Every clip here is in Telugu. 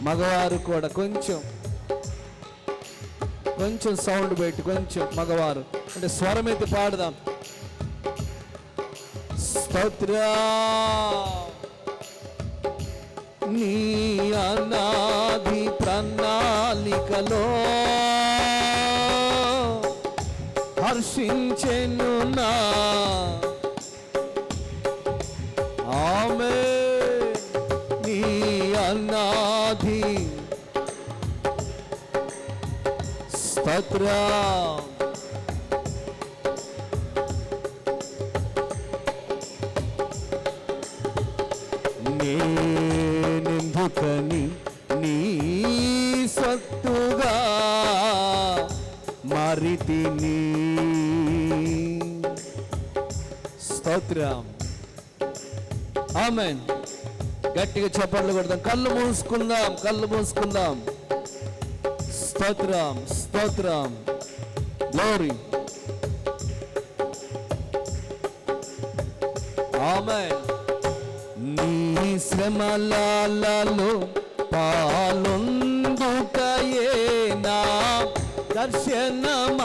మగవారు కూడా కొంచెం సౌండ్ పెట్టి కొంచెం మగవారు అంటే స్వరం ఎత్తి పాడదాం. స్తోత్రం నీ అనాది ప్రణాళికలో హర్షించెను నా ఆమేన్. నీ అనాది స్తోత్రం నేనెందుకని నీ సత్తుగా మారితిని. స్తోత్రం ఆమేన్. గట్టిగా చప్పట్లు కొడదాం. కళ్ళు మూసుకుందాం. స్తోత్రం గ్లోరీ ఆమేన్. నీ శ్రమలలో పాలొందుటయే నా దర్శనమాయనే.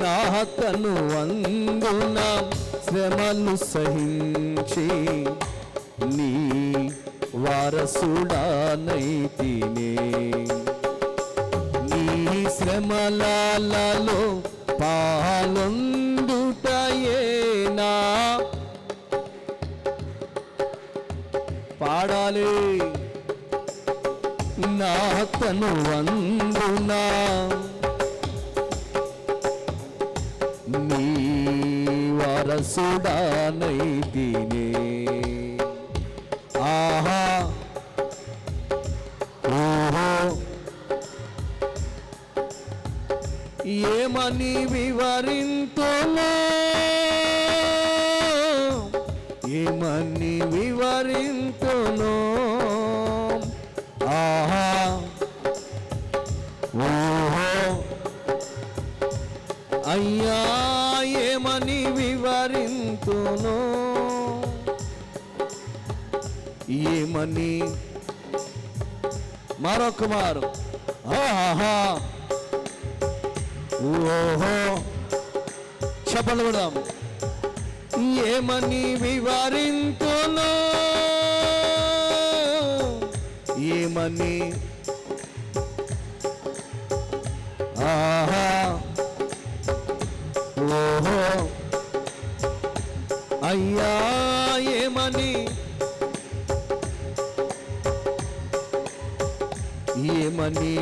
నా తను అందున శ్రమలు సహించి నీ వారసుడానైతినే. నీ శ్రమలలో పాలొందుటయే నా పాడాలి. నా తను అందునా నీ వారసుడానైతినే. ఆహా ఓహో ఏమని వివరింతును ఆహా ఓహో అయ్యా ఏమని వివరింతును ఏమని మరొక మారు ఆహా ఓహో చెప్పలు కూడా ఏమని వివరింతును ఏమని ఆహా ఓహో అయ్యా ఏమని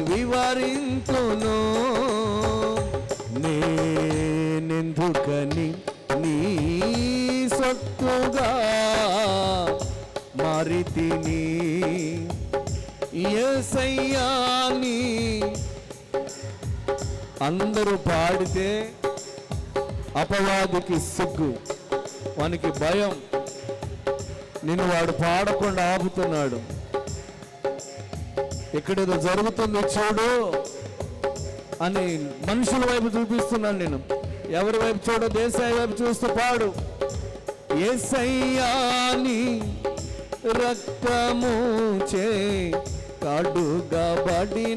వివరింతును నేనెందుకని నీ సొత్తుగా మారితిని యేసయ్యా నీ అందరూ పాడితే అపవాదికి సిగ్గు వానికి భయం నిన్ను వాడు పాడకుండా ఆపుతున్నాడు. ఇక్కడేదో జరుగుతుంది చూడు అని మనుషుల వైపు చూపిస్తున్నాను నేను. ఎవరి వైపు చూడో దేశాయ వైపు చూస్తూ పాడు. యేసయ్యా నీ రక్తము చే కడుగబడినందున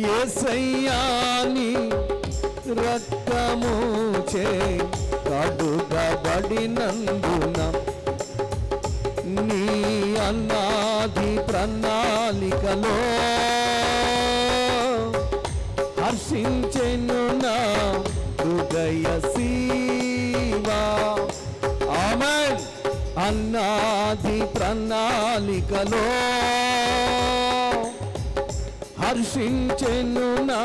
యేసయ్యా నీ రక్తము చే కడుగబడినందున నీ అనాది ప్రణాళికలో హర్షించెను నా హృదయ సీమా. ఆమేన్. అనాది ప్రణాళికలో హర్షించెను నా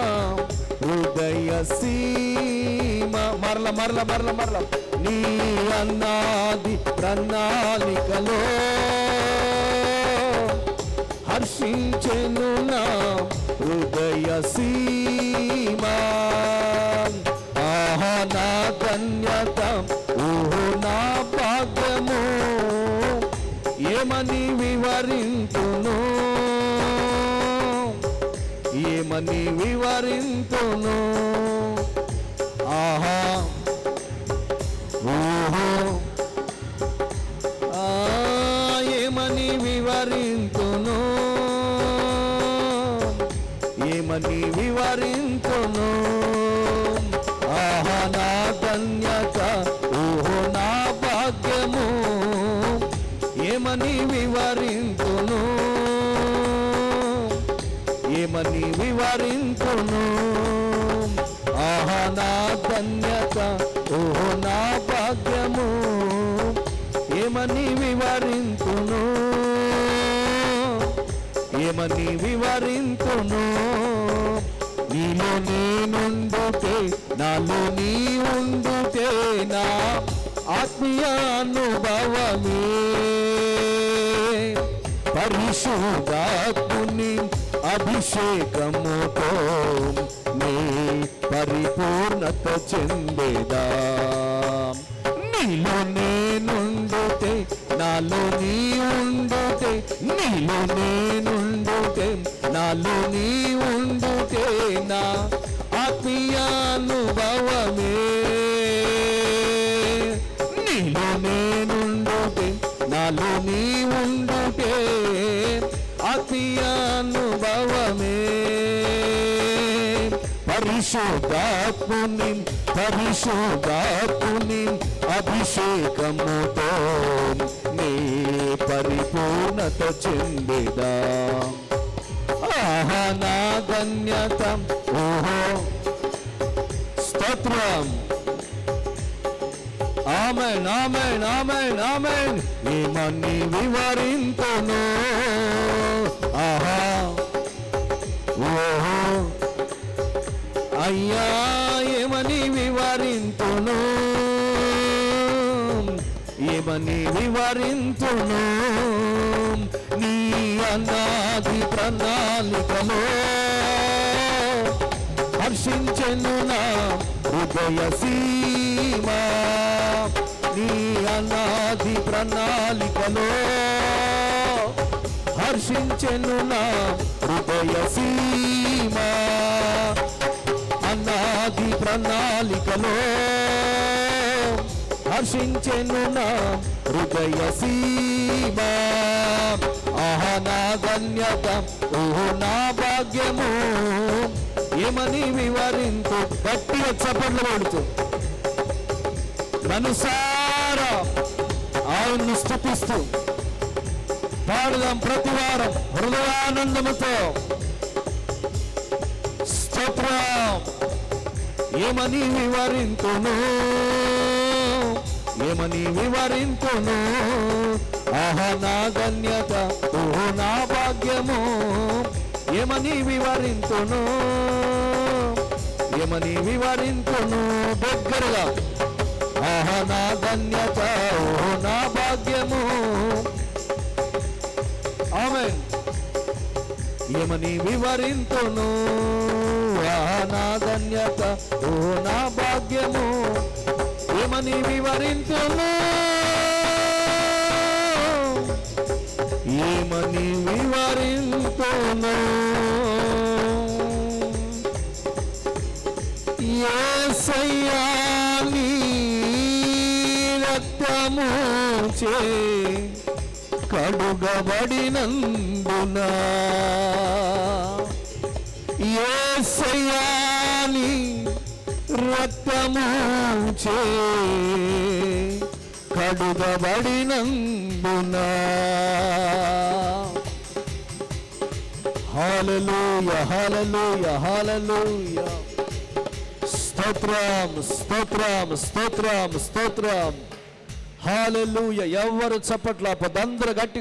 హృదయ సీమా. మరల మరల మరల మరల నీ అనాది ప్రణాళికలో హర్షించెను నా హృదయ సీమా. ఆహా నా ధన్యత ఓహో నా భాగ్యము ఏమని వివరింతును ఆహా ఓహో వివరింతును, ఏమని వివరింతును. ఆహా నా ధన్యత, ఓహో నా భాగ్యము, ఏమని వివరింతును, ఏమని వివరింతును. ఆహా నా ధన్యత, ఓహో నా భాగ్యము, ఏమని వివరింతును, ఏమని వివరింతును. నీలో నేనుండుటే, నాలో నీ ఉండుటే, నా ఆత్మీయ అనుభవమే. పరిశుద్ధాత్ముని అభిషేకముతో నీ పరిపూర్ణత చెందేదా. నీలో నేనుండుటే, నాలో నీ ఉండుటే, నీలో నేనుండుటే, నాలో నీ ఉండుటే, నా ఆత్మీయ అనుభవమే. నీలో నేనుండుటే, నాలో నీ ఉండుటే, ఆత్మీయ అనుభవమే. పరిశుద్ధాత్ముని అభిషేకముతో నీ పరిపూర్ణత చెందేదా. ఆహా నా ధన్యత, ఓహో స్తోత్రం. ఆమేన్ ఆమేన్ ఆమేన్ ఆమేన్. ఏమని వివరింతును, ఆహా ఓహో అయ్యా ఏమని వివరింతును, ఏమని వివరింతును. నీ అనాది ప్రణాళికలో హర్షించెను నా హృదయ సీమ. నీ అనాది ప్రణాళికలో హర్షించెను నా హృదయ సీమ. అనాది ప్రణాళికలో హర్షించెను నా హృదయ సీమ. ఆహా నా ధన్యత, ఓహో నా భాగ్యము, ఏమని వివరింతు. గట్టిగా చప్పట్లు కొడుతూ మనసారా ఆయన్ని స్తుతిస్తూ పాడుదాం ప్రతి వారం హృదయానందముతో. స్తోత్రం. ఏమని వివరింతును, ఏమని వివరింతును. ఆహా నా ధన్యత, ఓహో నా భాగ్యము, ఏమని వివరింతును, ఏమని వివరింతును. దగ్గరగా ఆహా నా ధన్యత, ఓహో నా భాగ్యము. ఆమేన్. ఏమని వివరింతును, ఆహా నా ధన్యత, ఓహో నా భాగ్యము, ఏమని వివరింతును, ఏమని వివరింతును. యేసయ్యా నీ రక్తము చే కడుగబడినందున, యేసయ్యా నీ రక్తము చే కడుగబడినందున. హల్లెలూయా హల్లెలూయా హల్లెలూయా. స్తోత్రం స్తోత్రం స్తోత్రం స్తోత్రం. హల్లెలూయా. ఎవరు చప్పట్ల అందరూ గట్టిగా